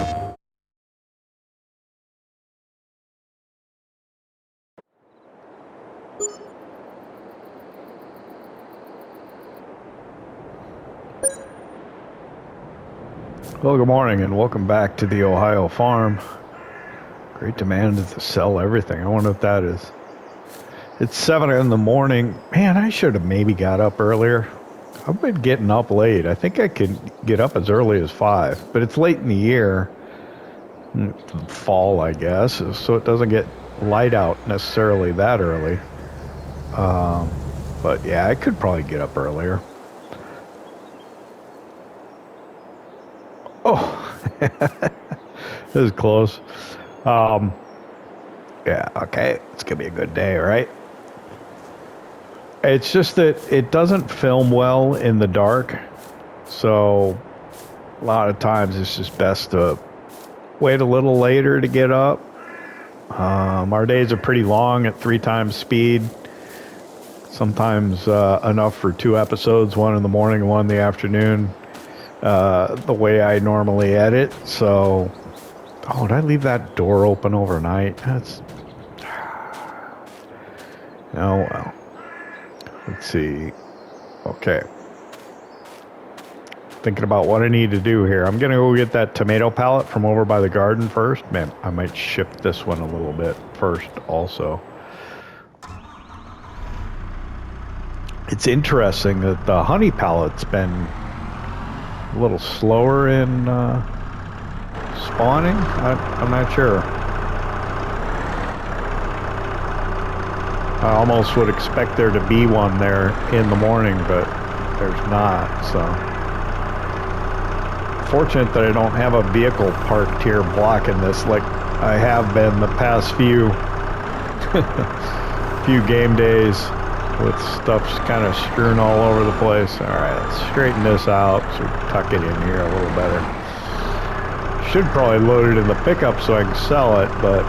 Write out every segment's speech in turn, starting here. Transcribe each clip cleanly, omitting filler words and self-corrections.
Well, good morning and welcome back to the Ohio farm. Great demand to sell everything. I wonder if that is. It's 7 in the morning. Man, I should have maybe got up earlier. I've been getting up late. I think I could get up as early as 5, but it's late in the year. Fall, I guess, so it doesn't get light out necessarily that early. But yeah, I could probably get up earlier. Oh, this is close. Yeah, okay, it's gonna be a good day, right? It's just that it doesn't film well in the dark, so a lot of times it's just best to wait a little later to get up. Our days are pretty long at 3 times speed. Sometimes enough for 2 episodes, one in the morning and one in the afternoon. The way I normally edit, so... Oh, did I leave that door open overnight? That's... Oh, well. Let's see. Okay. Thinking about what I need to do here. I'm gonna go get that tomato pallet from over by the garden first. Man, I might shift this one a little bit first also. It's interesting that the honey pallet's been a little slower in spawning. I'm not sure. I almost would expect there to be one there in the morning, but there's not, so. Fortunate that I don't have a vehicle parked here blocking this like I have been the past few game days with stuff kind of strewn all over the place. All right, let's straighten this out so we can tuck it in here a little better. Should probably load it in the pickup so I can sell it, but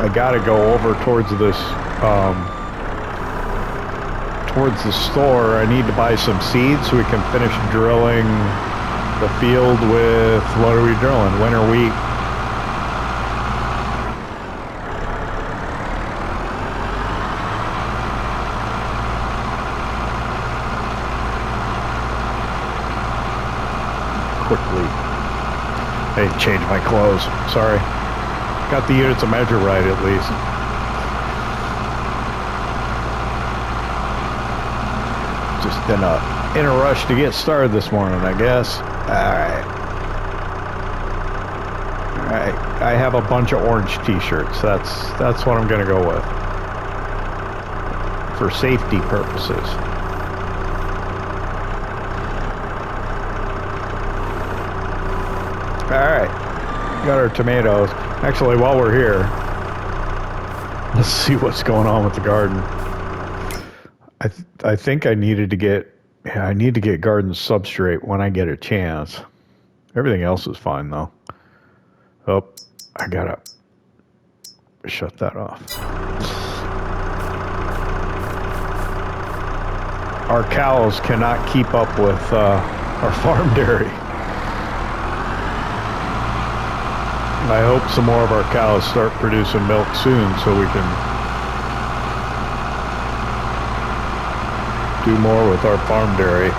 I gotta go over towards this, towards the store. I need to buy some seeds so we can finish drilling the field with, what are we drilling? Winter wheat. Quickly. I didn't change my clothes. Sorry. Got the units of measure right at least. Just in a rush to get started this morning, I guess. Alright. Alright. I have a bunch of orange t-shirts. That's what I'm gonna go with. For safety purposes. Alright. Got our tomatoes. Actually, while we're here, let's see what's going on with the garden. I think I needed to get, yeah, I need to get garden substrate when I get a chance. Everything else is fine though. Oh, I gotta shut that off. Our cows cannot keep up with our farm dairy. I hope some more of our cows start producing milk soon so we can do more with our farm dairy.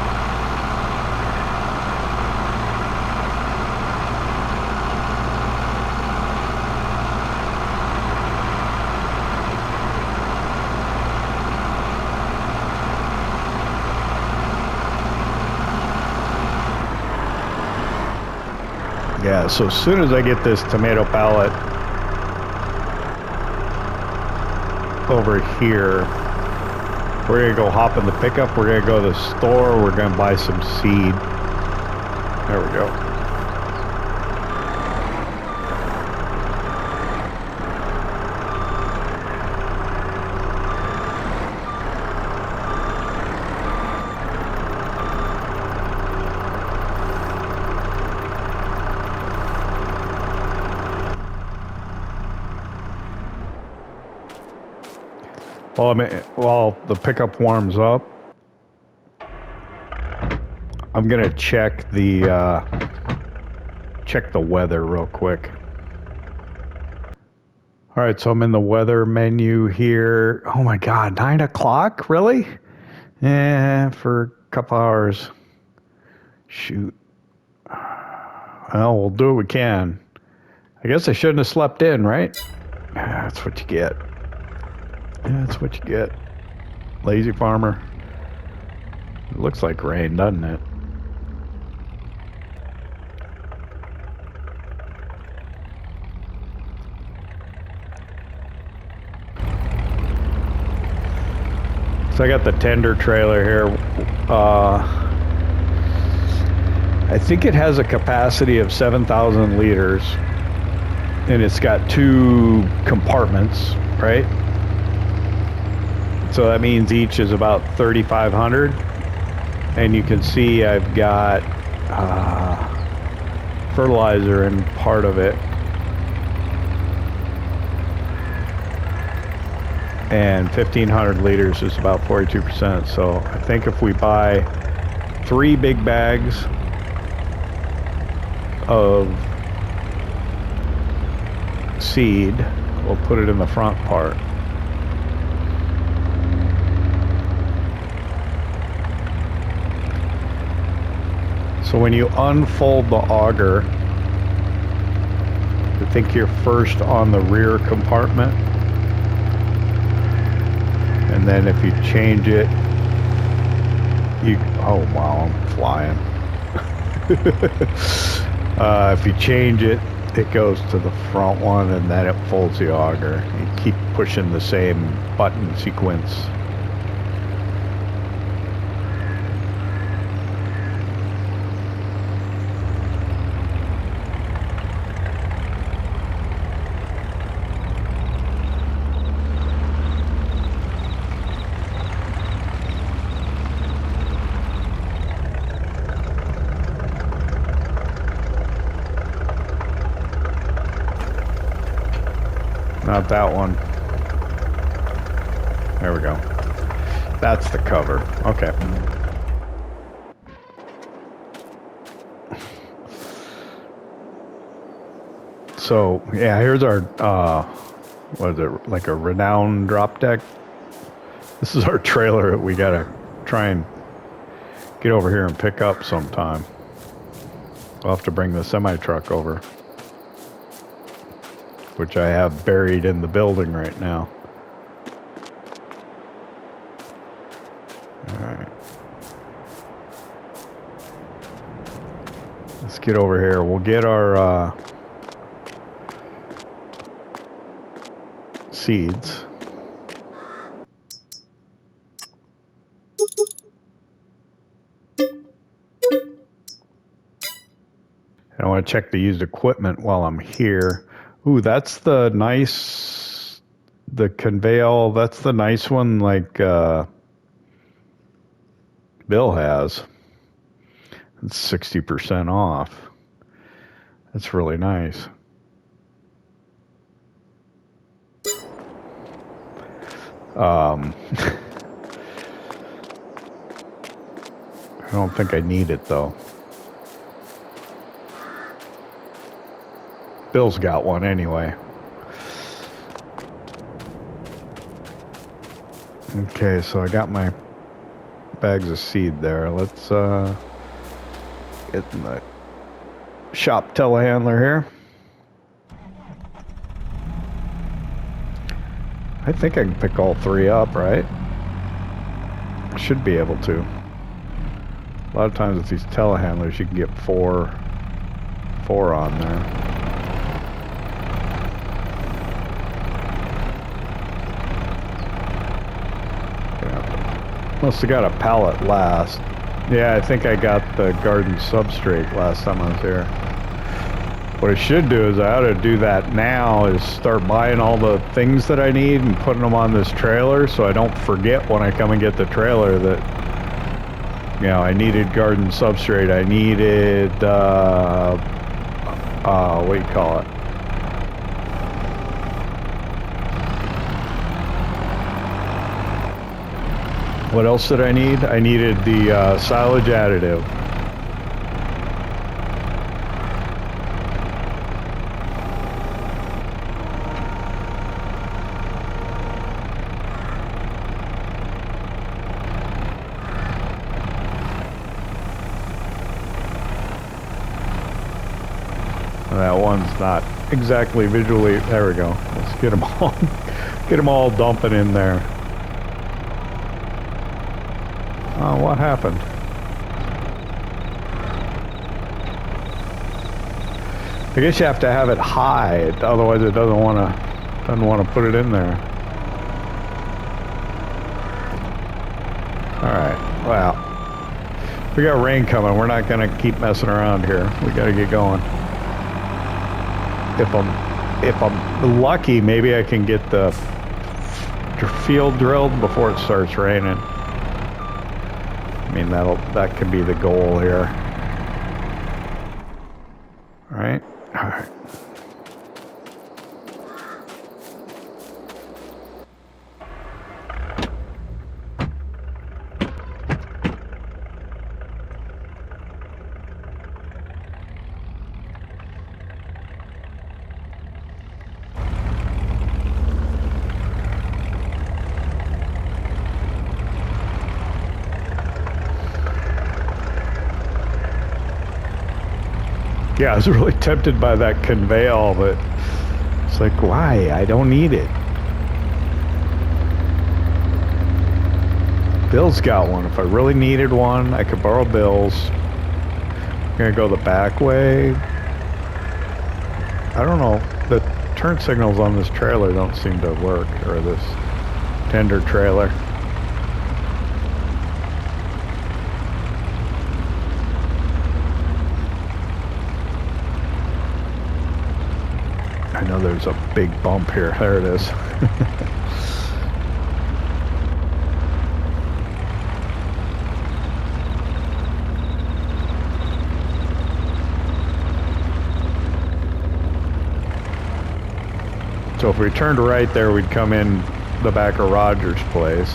Yeah, so as soon as I get this tomato pallet over here, we're gonna go hop in the pickup, we're gonna go to the store, we're gonna buy some seed. There we go. While the pickup warms up, I'm gonna check the weather real quick. All right, so I'm in the weather menu here. Oh my God, 9 o'clock? Really? Yeah, for a couple hours. Shoot. Well, we'll do what we can. I guess I shouldn't have slept in, right? That's what you get. That's what you get. Lazy farmer. It looks like rain, doesn't it? So I got the tender trailer here. I think it has a capacity of 7,000 liters, and it's got 2 compartments, right? So that means each is about 3,500, and you can see I've got fertilizer in part of it, and 1,500 liters is about 42%. So I think if we buy 3 big bags of seed, we'll put it in the front part. So when you unfold the auger, I think you're first on the rear compartment, and then if you change it, oh wow, I'm flying. If you change it, it goes to the front one, and then it folds the auger. You keep pushing the same button sequence. Not that one. There we go. That's the cover. Okay. So, yeah, here's our, what is it, like a renowned drop deck? This is our trailer that we gotta try and get over here and pick up sometime. I'll have to bring the semi-truck over, which I have buried in the building right now. All right. Let's get over here. We'll get our seeds. I want to check the used equipment while I'm here. Ooh, that's the nice, the conveyor, that's the nice one like Bill has. It's 60% off. That's really nice. I don't think I need it though. Bill's got one anyway. Okay, so I got my bags of seed there. Let's get in the shop telehandler here. I think I can pick all 3 up, right? Should be able to. A lot of times with these telehandlers you can get four on there. Must have got a pallet last. Yeah, I think I got the garden substrate last time I was here. What I should do is I ought to do that now, is start buying all the things that I need and putting them on this trailer so I don't forget when I come and get the trailer that, you know, I needed garden substrate. I needed, what do you call it? What else did I need? I needed the silage additive. That one's not exactly visually. There we go. Let's get them all, get them all dumping in there. Oh, what happened? I guess you have to have it high, otherwise it doesn't want to put it in there. All right. Well, we got rain coming. We're not gonna keep messing around here. We got to get going. If I'm lucky, maybe I can get the field drilled before it starts raining. I mean, that could be the goal here. All right. All right. Yeah, I was really tempted by that conveyor, but it's like, why? I don't need it. Bill's got one. If I really needed one, I could borrow Bill's. I'm gonna go the back way. I don't know. The turn signals on this trailer don't seem to work, or this tender trailer. I know there's a big bump here. There it is. So if we turned right there, we'd come in the back of Roger's place.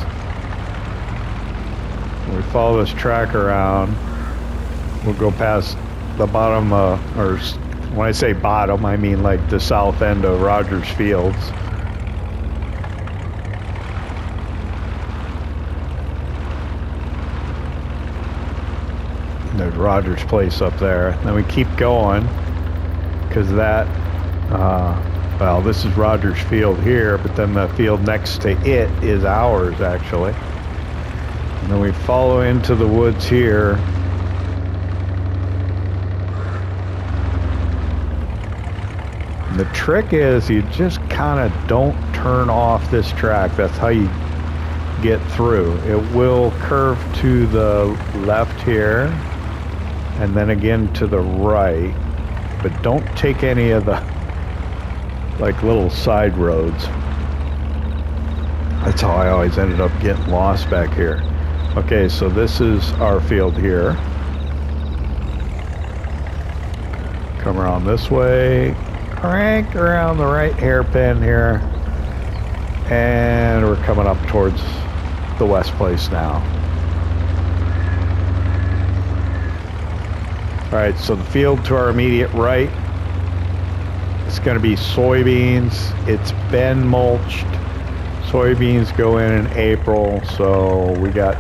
We follow this track around. We'll go past the bottom, or when I say bottom, I mean like the south end of Rogers Fields. And there's Rogers' place up there. Then we keep going, because that, well, this is Rogers Field here, but then the field next to it is ours, actually. And then we follow into the woods here. The trick is you just kind of don't turn off this track. That's how you get through. It will curve to the left here and then again to the right, but don't take any of the like little side roads. That's how I always ended up getting lost back here. Okay, so this is our field here. Come around this way. Crank around the right hairpin here, and we're coming up towards the West Place now. All right, so the field to our immediate right, it's going to be soybeans. It's been mulched. Soybeans go in April, so we got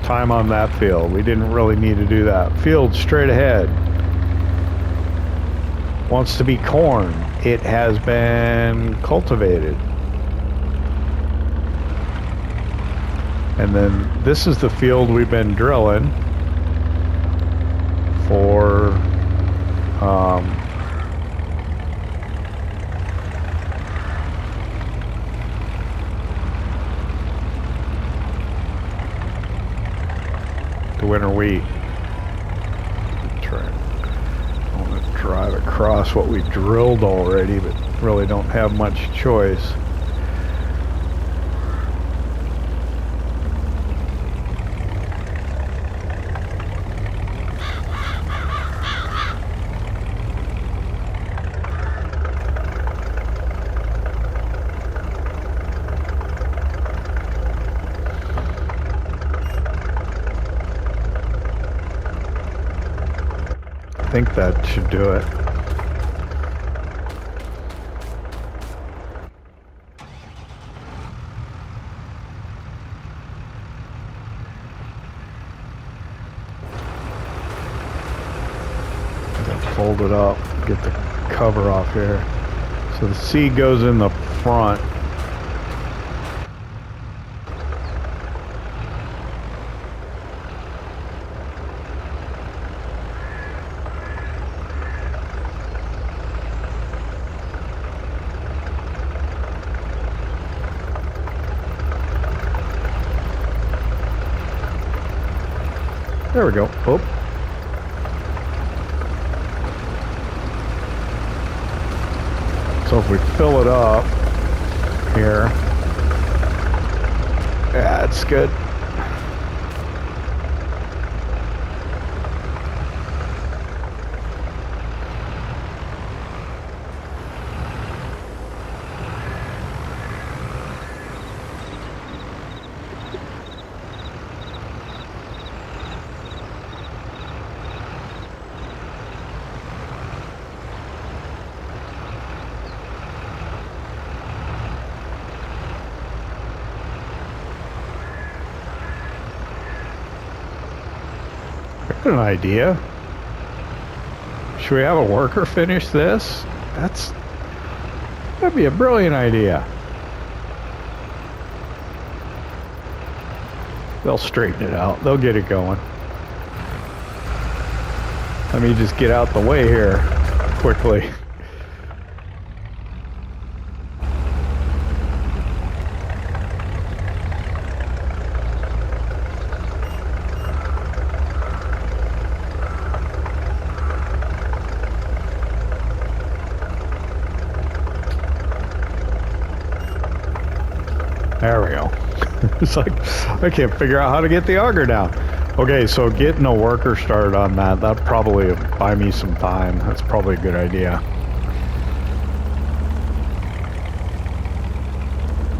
time on that field. We didn't really need to do that. Field straight ahead wants to be corn. It has been cultivated. And then this is the field we've been drilling for the winter wheat. Drive across what we drilled already, but really don't have much choice. I think that should do it. hold it up, get the cover off here. So the seed goes in the front. There we go. Oh. So if we fill it up here, yeah, it's good. An idea. Should we have a worker finish this? That'd be a brilliant idea. They'll straighten it out. They'll get it going. Let me just get out the way here quickly. There we go. It's like, I can't figure out how to get the auger down. Okay, so getting a worker started on that'd probably buy me some time. That's probably a good idea.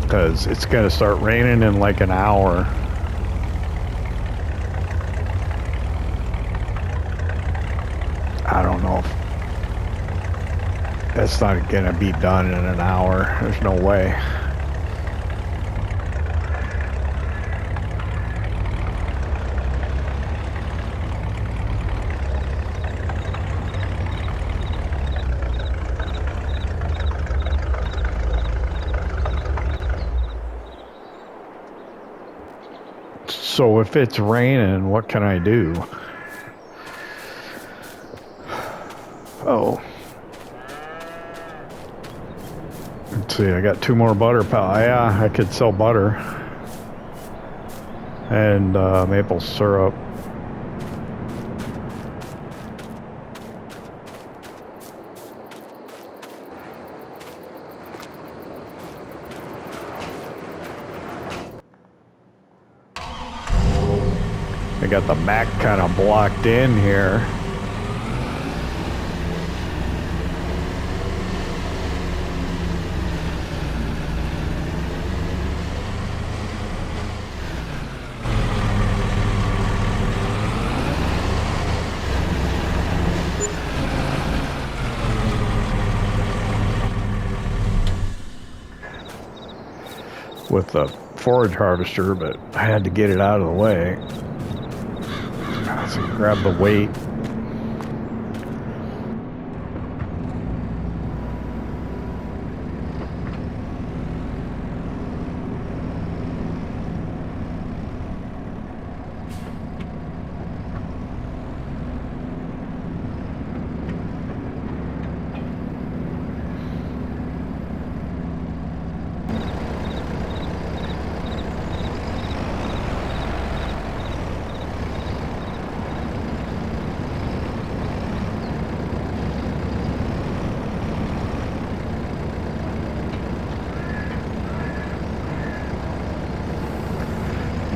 Because it's going to start raining in like an hour. I don't know if that's not going to be done in an hour. There's no way. So if it's raining, what can I do? Oh. Let's see, I got 2 more butter pallets. Yeah, I could sell butter. And maple syrup. I got the back kind of blocked in here. With the forage harvester, but I had to get it out of the way. So grab the weight.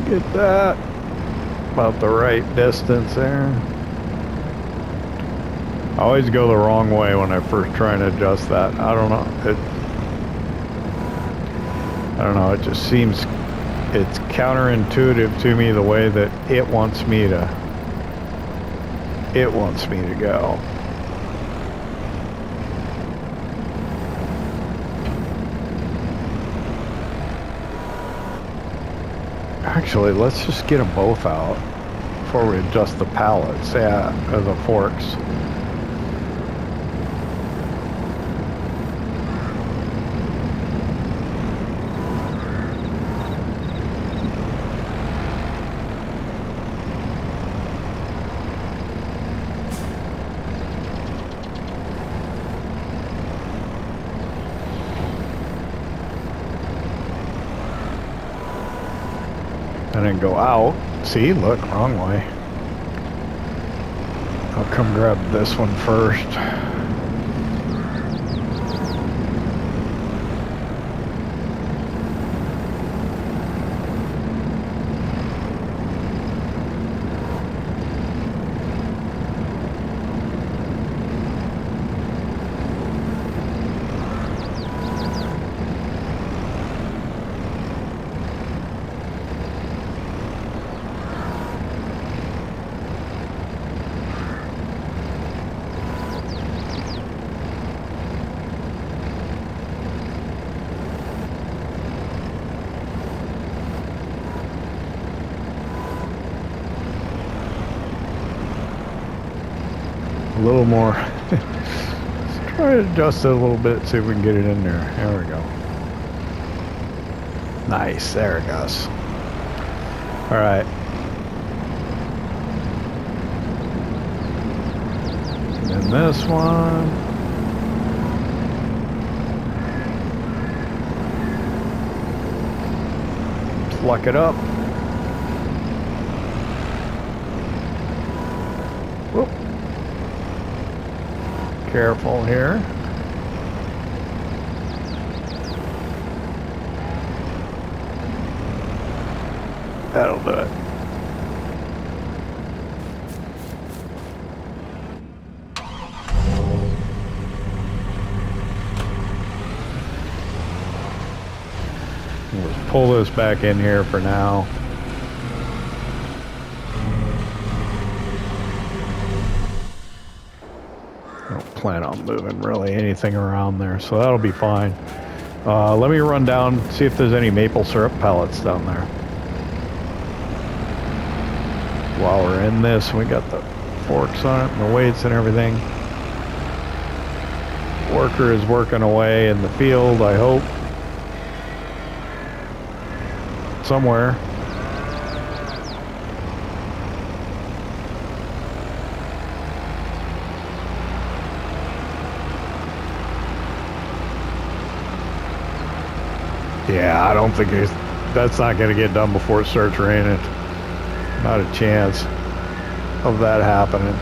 Get that about the right distance there. I always go the wrong way when I first try and adjust that. I don't know. It just seems it's counterintuitive to me the way that it wants me to go. Actually, let's just get them both out before we adjust the pallets, yeah, or the forks. and go out. See, look, wrong way. I'll come grab this one first. A little more. Let's try to adjust it a little bit, see if we can get it in there. There we go. Nice, there it goes. All right. And then this one. Pluck it up. Whoop. Careful here. That'll do it. Let's pull this back in here for now. Plan on moving really anything around there, so that'll be fine. Let me run down, see if there's any maple syrup pellets down there. While we're in this, we got the forks on it and the weights and everything. Worker is working away in the field, I hope. Somewhere. Yeah, I don't think that's not going to get done before it starts raining. Not a chance of that happening.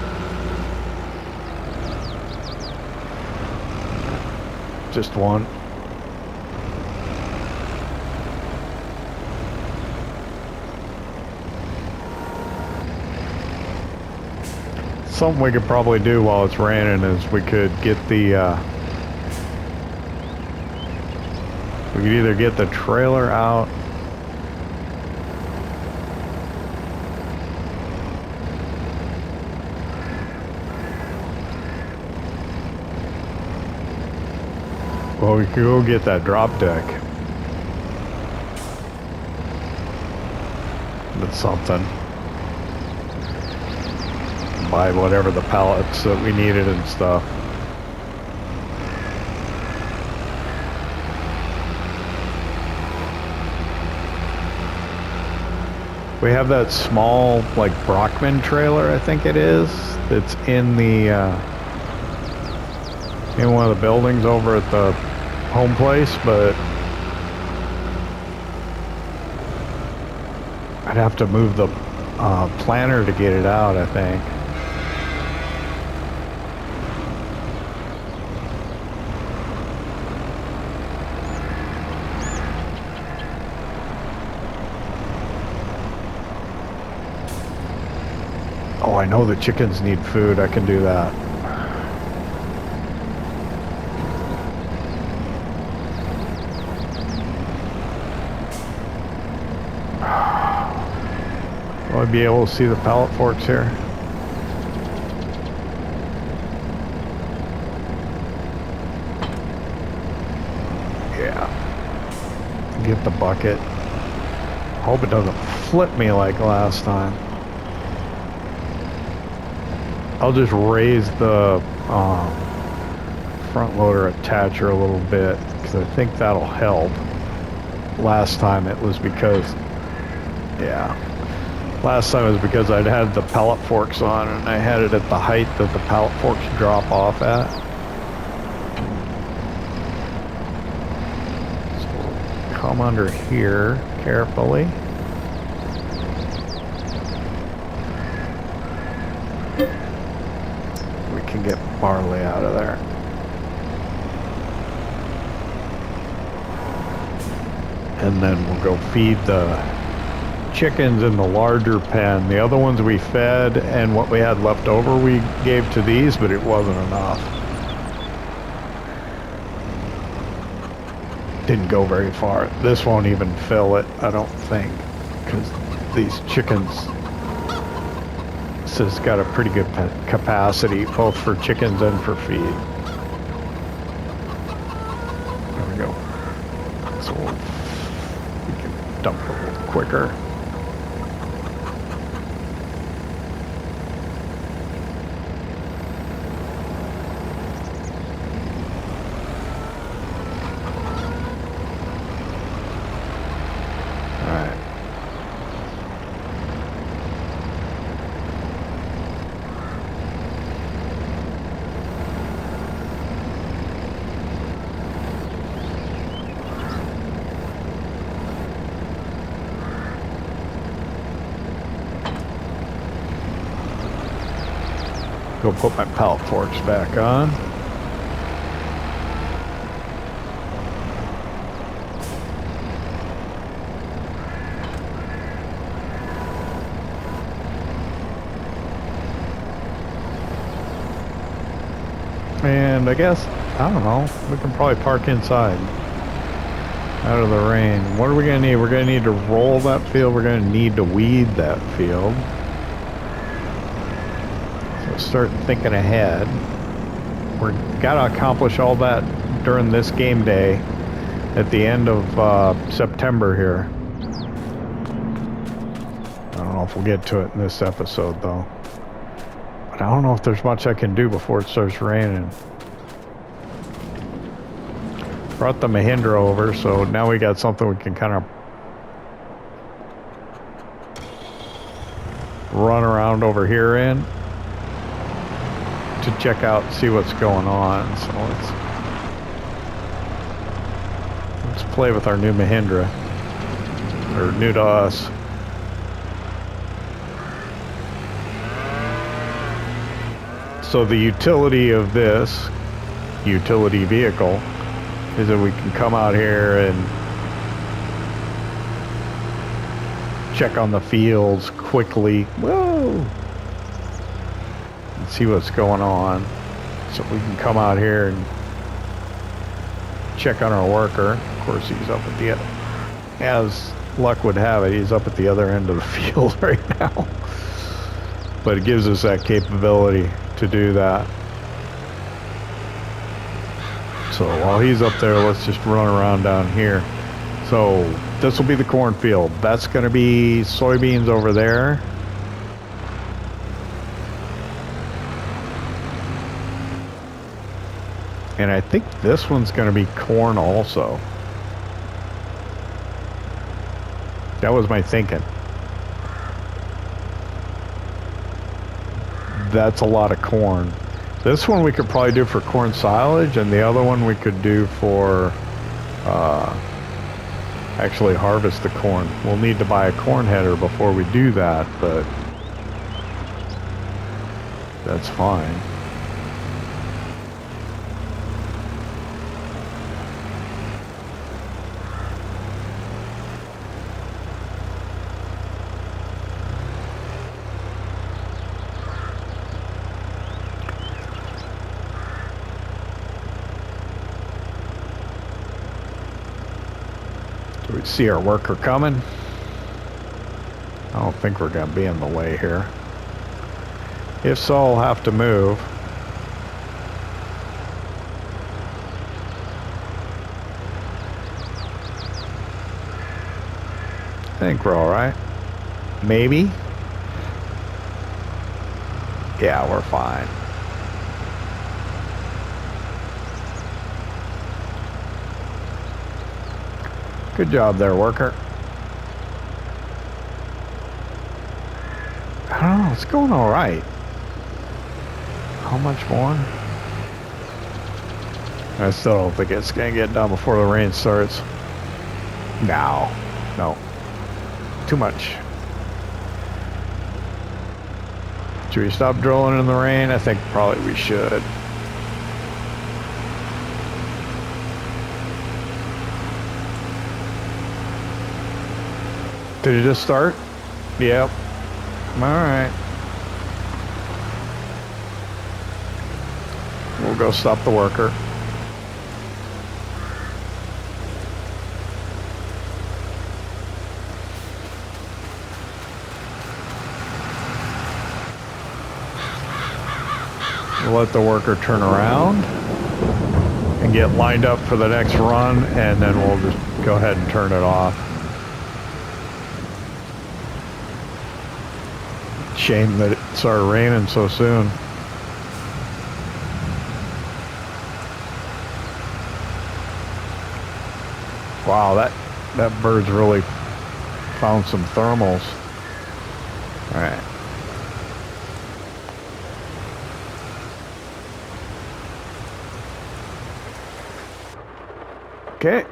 Just one. Something we could probably do while it's raining is we could get the we could either get the trailer out well, we could go get that drop deck. That's something. Buy whatever the pallets that we needed and stuff. We have that small, like, Brockman trailer, I think it is, that's in the, in one of the buildings over at the home place, but I'd have to move the planter to get it out, I think. Oh, I know the chickens need food. I can do that. Will I be able to see the pallet forks here? Yeah. Get the bucket. Hope it doesn't flip me like last time. I'll just raise the front loader attacher a little bit because I think that'll help. Last time it was because, yeah, last time it was because I'd had the pallet forks on and I had it at the height that the pallet forks drop off at. So come under here carefully. get barley out of there. And then we'll go feed the chickens in the larger pen. The other ones we fed, and what we had left over we gave to these, but it wasn't enough. Didn't go very far. This won't even fill it, I don't think, because these chickens, this has got a pretty good capacity, both for chickens and for feed. There we go. So we can dump it a little quicker. Go put my pallet forks back on. And I guess, I don't know, we can probably park inside out of the rain. What are we going to need? We're going to need to roll that field. We're going to need to weed that field. Start thinking ahead. We're gotta accomplish all that during this game day at the end of September here. I don't know if we'll get to it in this episode though. But I don't know if there's much I can do before it starts raining. Brought the Mahindra over, so now we got something we can kind of run around over here in to check out, see what's going on. So let's play with our new Mahindra, or new to us. So the utility of this utility vehicle is that we can come out here and check on the fields quickly. Whoa! See what's going on, so we can come out here and check on our worker. Of course, he's up at the, as luck would have it, he's up at the other end of the field right now. But it gives us that capability to do that. So while he's up there, let's just run around down here. So this will be the cornfield. That's going to be soybeans over there. And I think this one's going to be corn also. That was my thinking. That's a lot of corn. This one we could probably do for corn silage, and the other one we could do for actually harvest the corn. We'll need to buy a corn header before we do that, but that's fine. Do we see our worker coming? I don't think we're going to be in the way here. If so, I'll have to move. I think we're all right. Maybe. Yeah, we're fine. Good job there, worker. I don't know, it's going all right. How much more? I still don't think it's gonna get done before the rain starts. No, no. Too much Should we stop drilling in the rain? I think probably we should. Did it just start? Yep. Alright. We'll go stop the worker. We'll let the worker turn around and get lined up for the next run, and then we'll just go ahead and turn it off. Shame that it started raining so soon. Wow, that bird's really found some thermals. All right. Okay.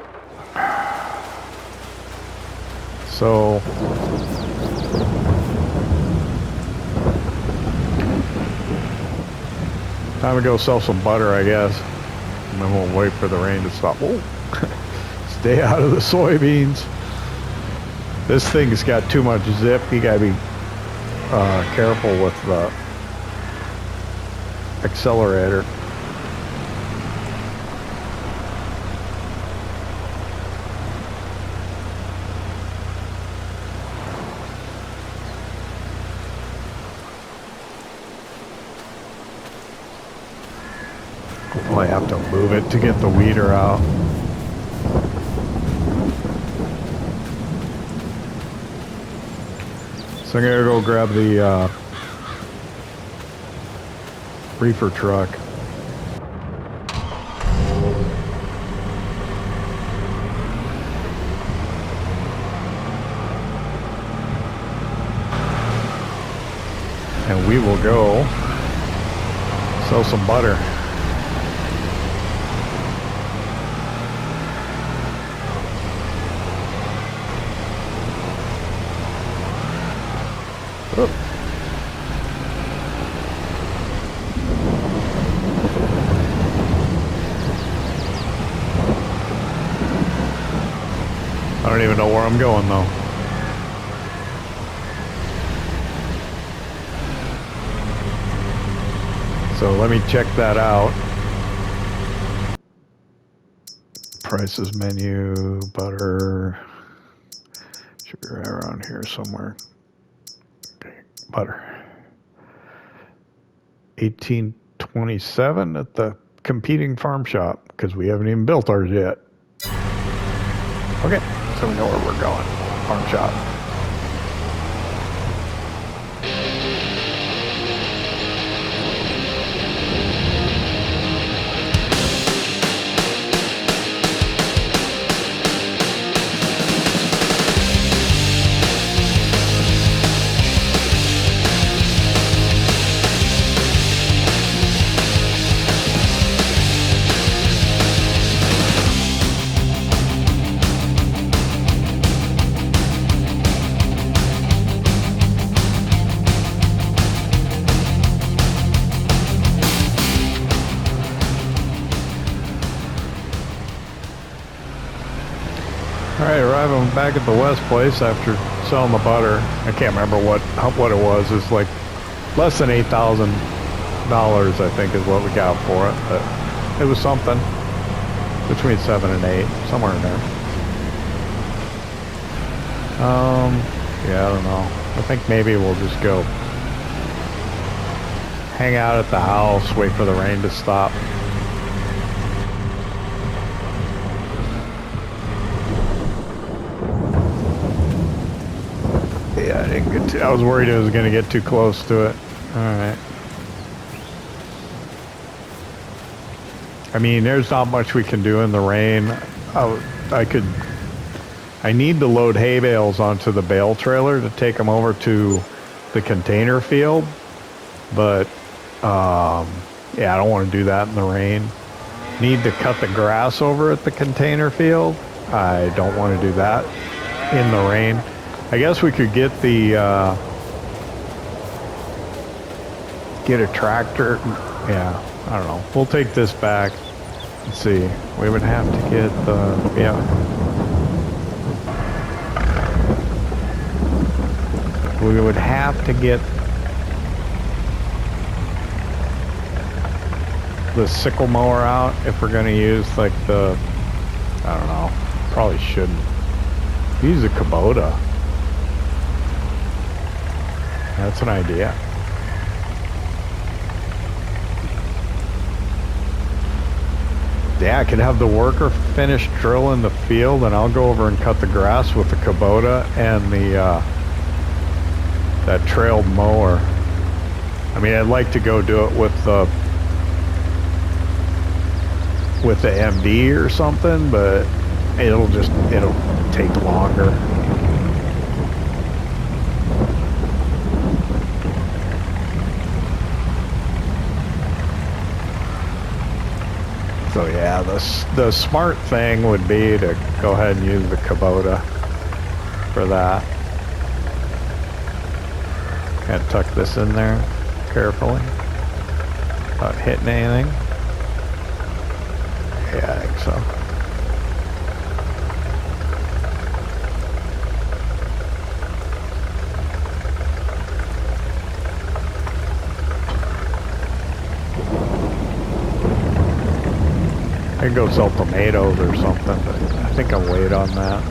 So time to go sell some butter, I guess. And then we'll wait for the rain to stop. Whoa. Stay out of the soybeans. This thing's got too much zip. You gotta be careful with the accelerator. I have to move it to get the weeder out. So I'm gonna go grab the reefer truck. And we will go sell some butter. Oh. I don't even know where I'm going though. So let me check that out. Prices menu, butter. Should be right around here somewhere. Butter. $18.27 at the competing farm shop because we haven't even built ours yet. Okay, so we know where we're going. Farm shop. Alright, arriving back at the West place after selling the butter. I can't remember what it was. It's like less than $8,000, I think, is what we got for it. But it was something between 7 and 8, somewhere in there. Yeah, I don't know. I think maybe we'll just go hang out at the house, wait for the rain to stop. Yeah, I didn't get I was worried it was going to get too close to it. Alright. I mean, there's not much we can do in the rain. I need to load hay bales onto the bale trailer to take them over to the container field. But, yeah, I don't want to do that in the rain. Need to cut the grass over at the container field. I don't want to do that in the rain. I guess we could get the get a tractor. Yeah, I don't know. We'll take this back. Let's see. We would have to get the, yeah. We would have to get the sickle mower out if we're going to use like the, I don't know, probably shouldn't. Use a Kubota. That's an idea. Yeah, I could have the worker finish drilling the field and I'll go over and cut the grass with the Kubota and the that trailed mower. I mean, I'd like to go do it with the MD or something, but it'll take longer. So yeah, the smart thing would be to go ahead and use the Kubota for that. Kind of tuck this in there carefully without hitting anything. Yeah, I think so. I could go sell tomatoes or something, but I think I'll wait on that.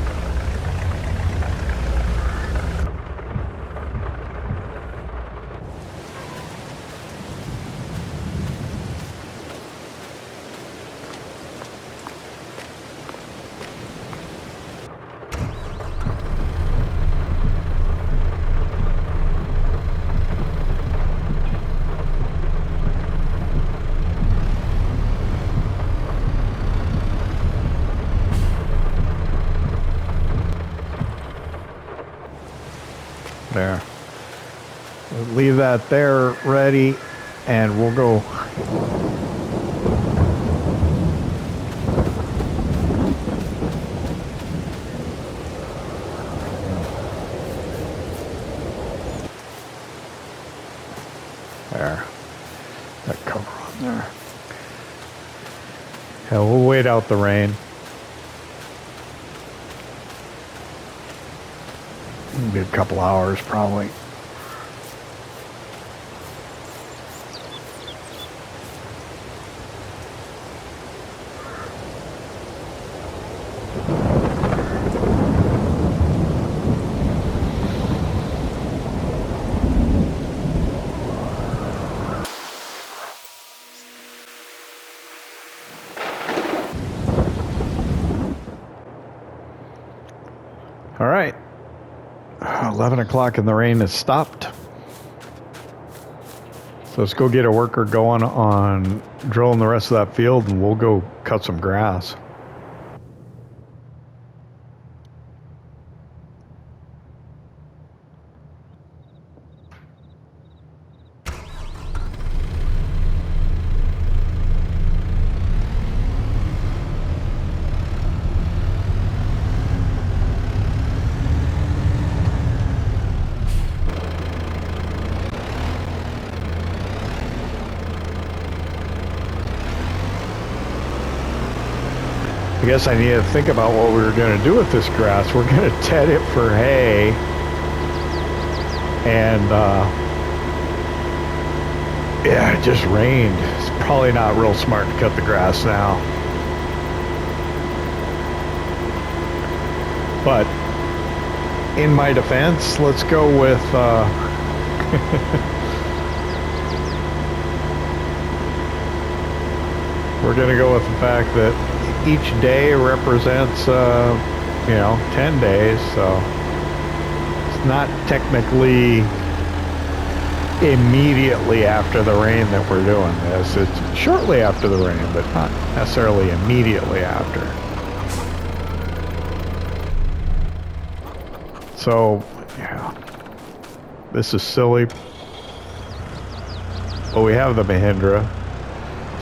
There. We'll leave that there ready and we'll go. There. That cover on there. Yeah, we'll wait out the rain. Be a couple hours probably. All right. 11 o'clock and the rain has stopped. So let's go get a worker going on drilling the rest of that field and we'll go cut some grass. I guess I need to think about what we were going to do with this grass. We're going to ted it for hay. And, yeah, it just rained. It's probably not real smart to cut the grass now. But, in my defense, let's go with, we're going to go with the fact that each day represents, 10 days, so it's not technically immediately after the rain that we're doing this. It's shortly after the rain, but not necessarily immediately after. So, yeah, this is silly, but we have the Mahindra.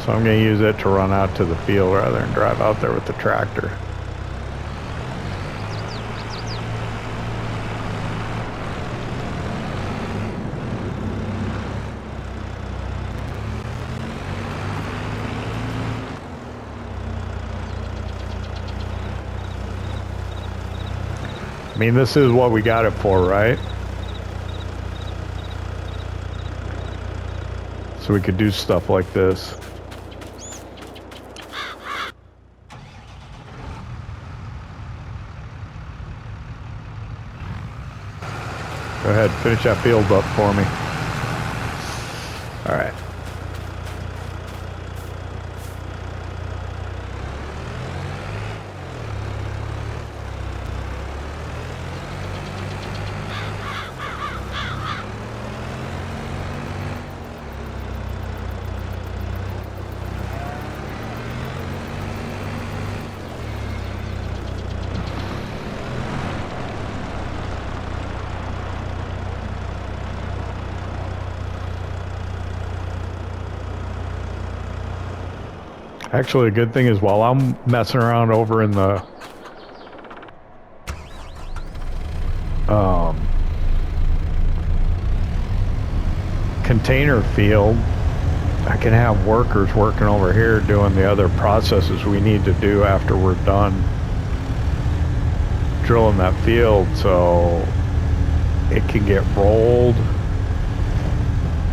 So I'm going to use it to run out to the field rather than drive out there with the tractor. mean, this is what we got it for, right? So we could do stuff like this. Go ahead, finish that field up for me. All right. Actually, a good thing is while I'm messing around over in the container field, I can have workers working over here doing the other processes we need to do after we're done drilling that field, so it can get rolled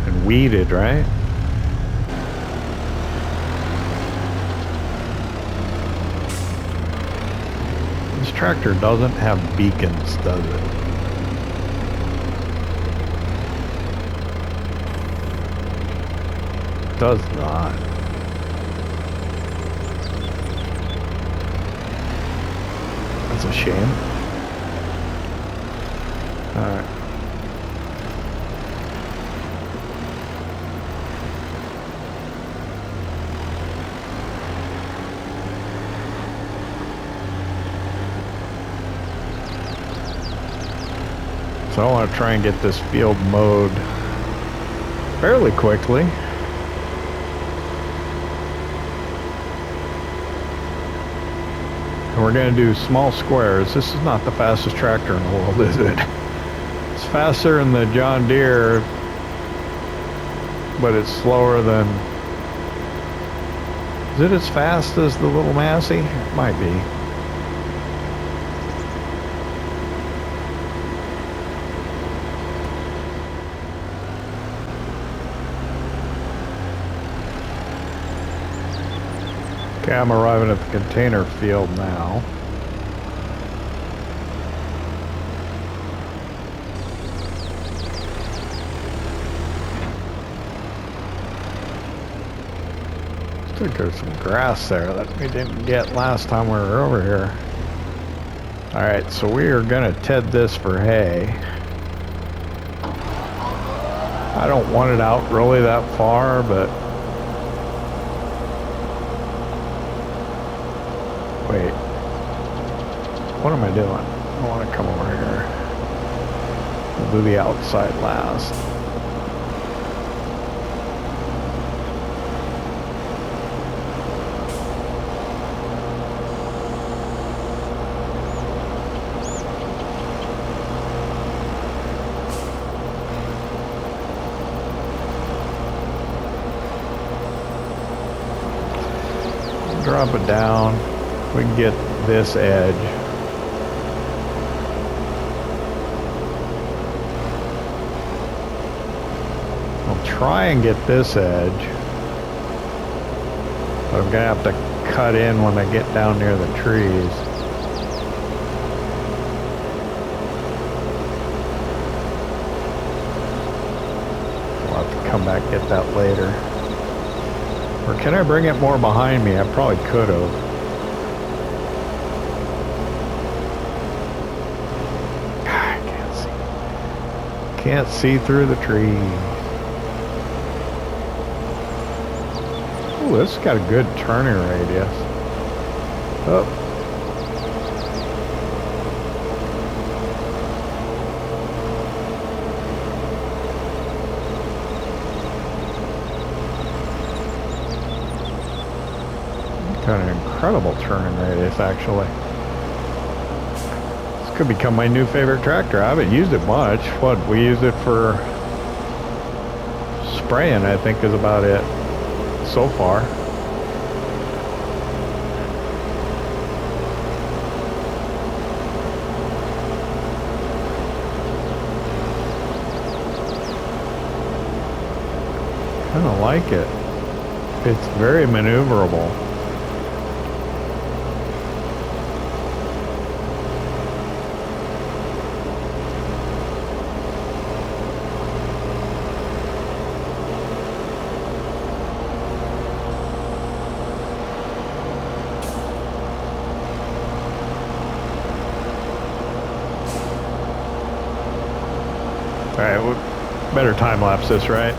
and weeded, right? This tractor doesn't have beacons, does it? Does not. That's a shame. Alright. So I want to try and get this field mowed fairly quickly. And we're going to do small squares. This is not the fastest tractor in the world, is it? It's faster than the John Deere, but it's slower than... Is it as fast as the little Massey? It might be. Okay, I'm arriving at the container field now. I think there's some grass there that we didn't get last time we were over here. Alright, so we are going to ted this for hay. I don't want it out really that far, but... Wait, what am I doing? I want to come over here. We'll do the outside last. Drop it down. We can get this edge. I'll try and get this edge, but I'm gonna have to cut in when I get down near the trees. We'll have to come back and get that later. Or can I bring it more behind me? I probably could have. Can't see through the trees. Ooh, this has got a good turning radius. Oh. Got an incredible turning radius, actually. Could become my new favorite tractor. I haven't used it much. What, we used it for spraying, I think, is about it so far. I don't like it. It's very maneuverable. All right, we better time lapse this, right?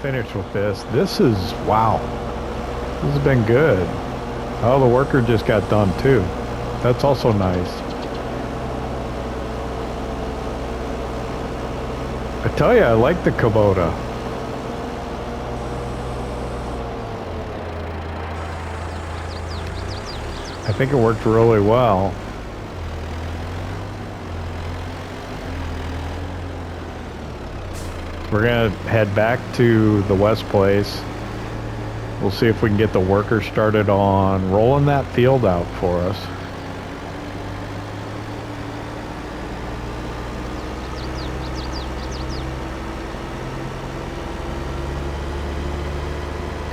Finished with this. This is, wow, this has been good. Oh, the worker just got done too. That's also nice. I tell you, I like the Kubota. I think it worked really well. We're gonna head back to the West Place. We'll see if we can get the worker started on rolling that field out for us.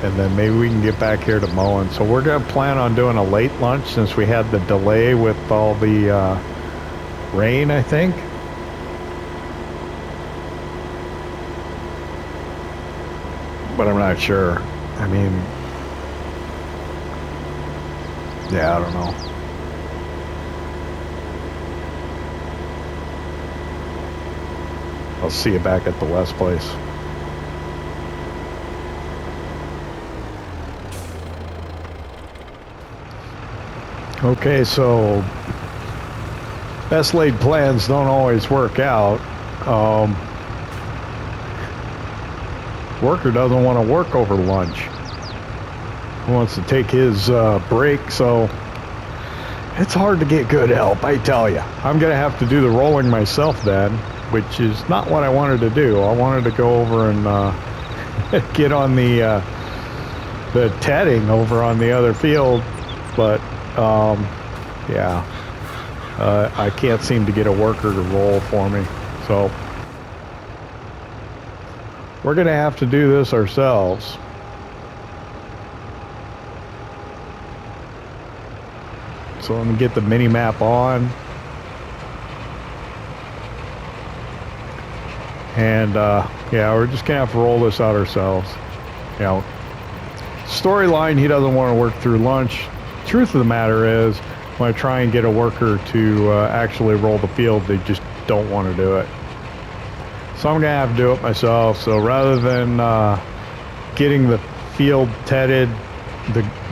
And then maybe we can get back here to mowing. So we're gonna plan on doing a late lunch since we had the delay with all the rain, I think. But I'm not sure. I mean, yeah, I don't know. I'll see you back at the West Place. Okay, so best laid plans don't always work out. Worker doesn't want to work over lunch. He wants to take his break, so it's hard to get good help, I tell you. I'm gonna have to do the rolling myself then, which is not what I wanted to do. I wanted to go over and get on the tedding over on the other field, but yeah, I can't seem to get a worker to roll for me, so we're gonna have to do this ourselves. So let me get the mini map on. And yeah, we're just gonna have to roll this out ourselves. You know, storyline, he doesn't want to work through lunch. Truth of the matter is, when I try and get a worker to actually roll the field, they just don't want to do it. So I'm gonna have to do it myself. So rather than getting the field tedded,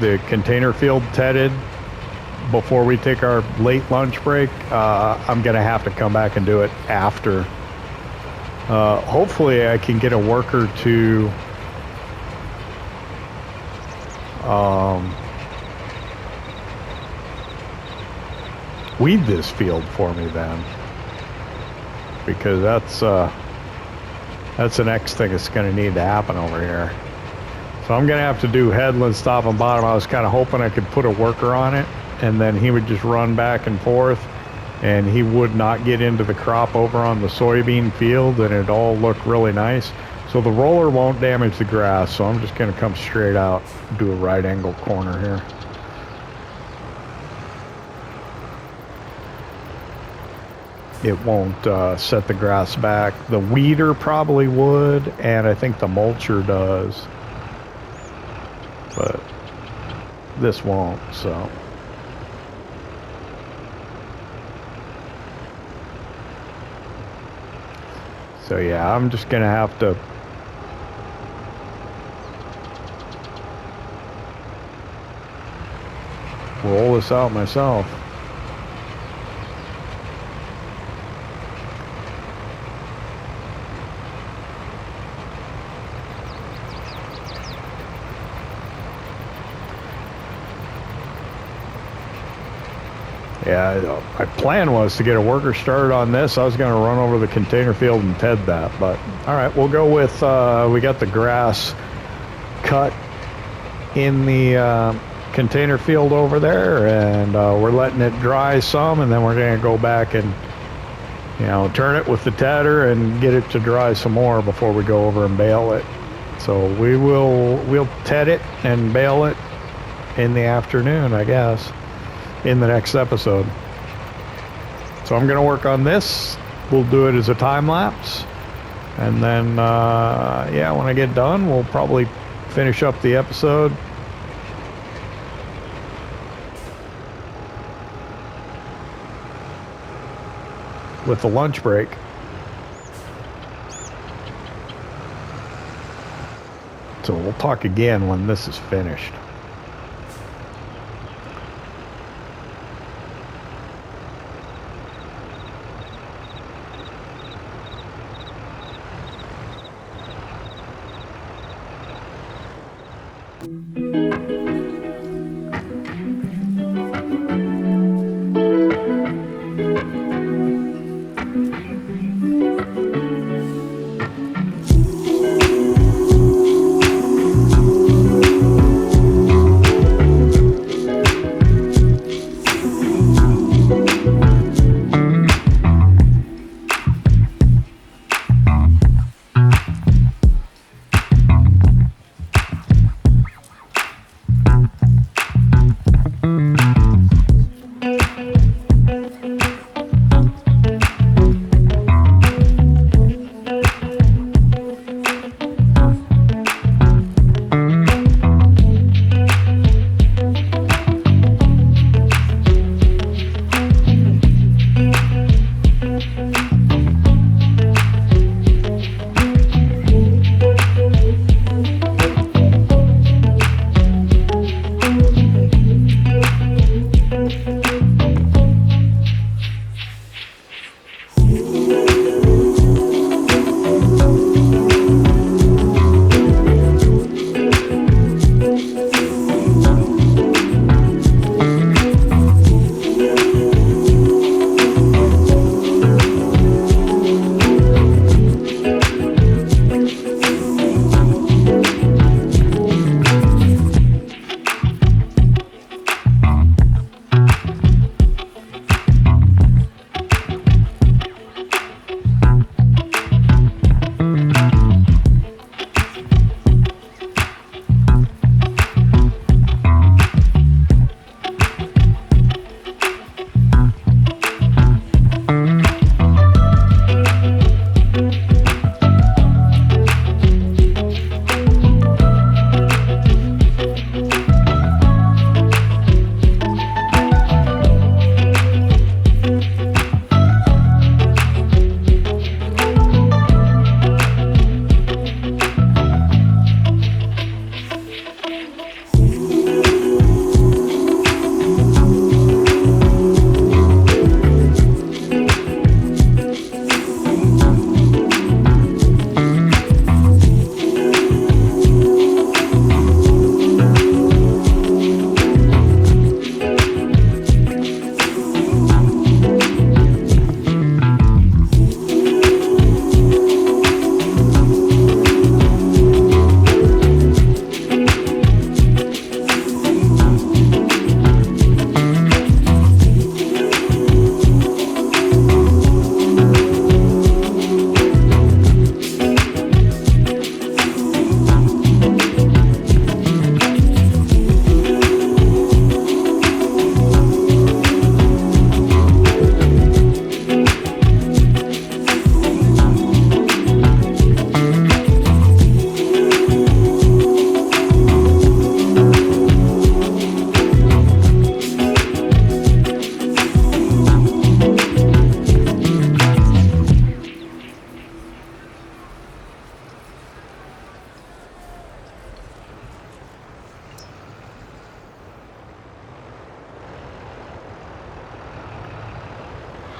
the container field tedded before we take our late lunch break, I'm gonna have to come back and do it after. Hopefully I can get a worker to weed this field for me then, because that's the next thing that's going to need to happen over here. So I'm going to have to do headlands, top and bottom. I was kind of hoping I could put a worker on it, and then he would just run back and forth, and he would not get into the crop over on the soybean field, and it all looked really nice. So the roller won't damage the grass, so I'm just going to come straight out and do a right angle corner here. It won't set the grass back. The weeder probably would, and I think the mulcher does, but this won't. So So yeah, I'm just gonna have to roll this out myself. Yeah, my plan was to get a worker started on this. I was going to run over the container field and ted that, but all right, we'll go with, we got the grass cut in the container field over there, and we're letting it dry some, and then we're going to go back and, you know, turn it with the tedder and get it to dry some more before we go over and bale it. So we'll ted it and bale it in the afternoon, I guess, in the next episode. So I'm going to work on this. We'll do it as a time lapse, and then yeah, when I get done, we'll probably finish up the episode. With the lunch break. So we'll talk again when this is finished.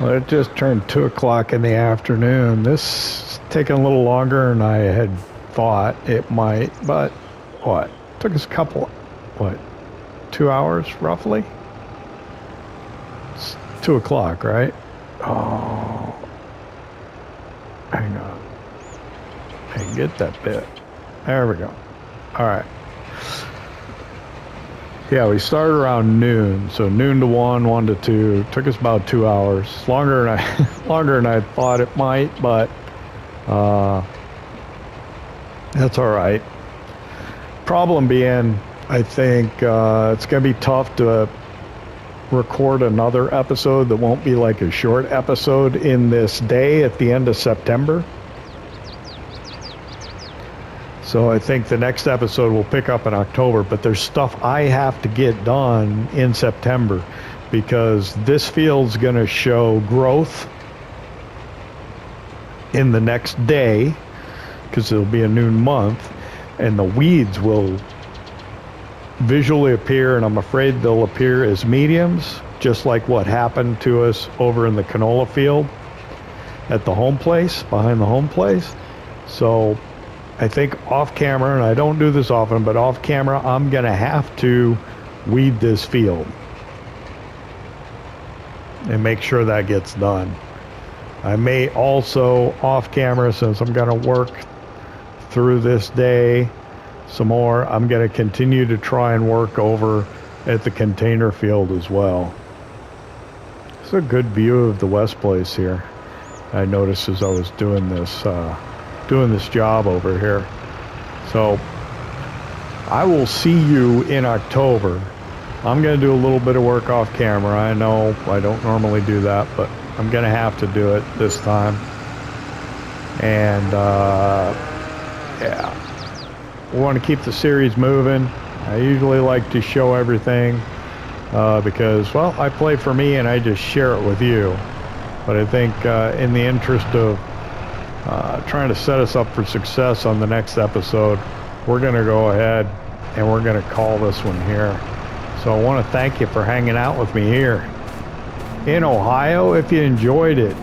Well, it just turned 2 o'clock in the afternoon. This is taking a little longer than I had thought it might, but what? Took us a couple, 2 hours roughly? It's 2 o'clock, right? Oh, hang on. I can get that bit. There we go. All right. Yeah, we started around noon, so noon to 1, 1 to 2. Took us about 2 hours, longer than I thought it might, but that's all right. Problem being, I think it's gonna be tough to record another episode that won't be like a short episode in this day at the end of September. So I think the next episode will pick up in October, but there's stuff I have to get done in September because this field's going to show growth in the next day because it'll be a noon month, and the weeds will visually appear, and I'm afraid they'll appear as mediums, just like what happened to us over in the canola field at the home place, behind the home place. So I think off camera, and I don't do this often, but off camera, I'm going to have to weed this field and make sure that gets done. I may also, off camera, since I'm going to work through this day some more, I'm going to continue to try and work over at the container field as well. It's a good view of the West Place here. I noticed as I was doing this job over here. So I will see you in October. I'm going to do a little bit of work off camera. I know I don't normally do that, but I'm going to have to do it this time. And yeah, we want to keep the series moving. I usually like to show everything because, well, I play for me and I just share it with you. But I think in the interest of trying to set us up for success on the next episode, we're going to go ahead and we're going to call this one here. So I want to thank you for hanging out with me here in Ohio. If you enjoyed it,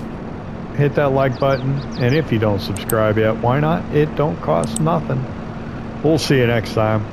hit that like button, and if you don't subscribe yet, why not? It don't cost nothing. We'll see you next time.